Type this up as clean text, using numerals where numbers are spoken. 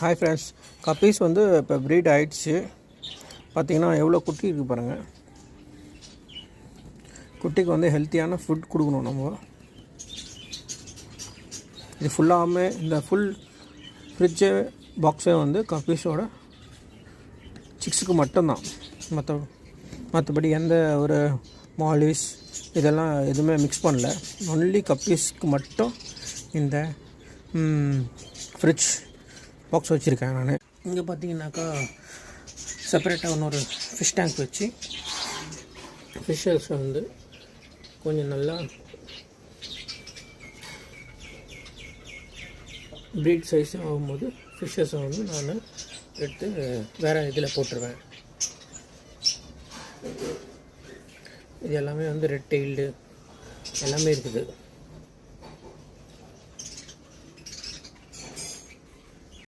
Hi friends, guppies வந்து இப்போ breed ஆகிடுச்சு. பார்த்திங்கன்னா எவ்வளோ குட்டி இருக்குது பாருங்கள். குட்டிக்கு வந்து ஹெல்த்தியான ஃபுட் கொடுக்கணும் நம்ம. இது ஃபுல்லாமே இந்த ஃபுல் ஃப்ரிட்ஜு பாக்ஸே வந்து கப்பீஸோட சிக்ஸுக்கு மட்டும்தான். மற்றபடி எந்த ஒரு மாலிஸ் இதெல்லாம் எதுவுமே மிக்ஸ் பண்ணல. ஒன்லி கப்பீஸ்க்கு மட்டும் இந்த ஃப்ரிட்ஜ் பாக்ஸ் வச்சுருக்கேன் நான். இங்கே பார்த்தீங்கன்னாக்கா செப்பரேட்டாக இன்னொரு ஃபிஷ் டேங்க் வச்சு ஃபிஷ்ஷர்ஸை வந்து கொஞ்சம் நல்லா ப்ரீட் சைஸ் ஆகும்போது ஃபிஷ்ஷர்ஸை வந்து நான் எடுத்து வேறு இதில் போட்டுருவேன். இது எல்லாமே வந்து ரெட் டெயில்டு எல்லாமே இருக்குது.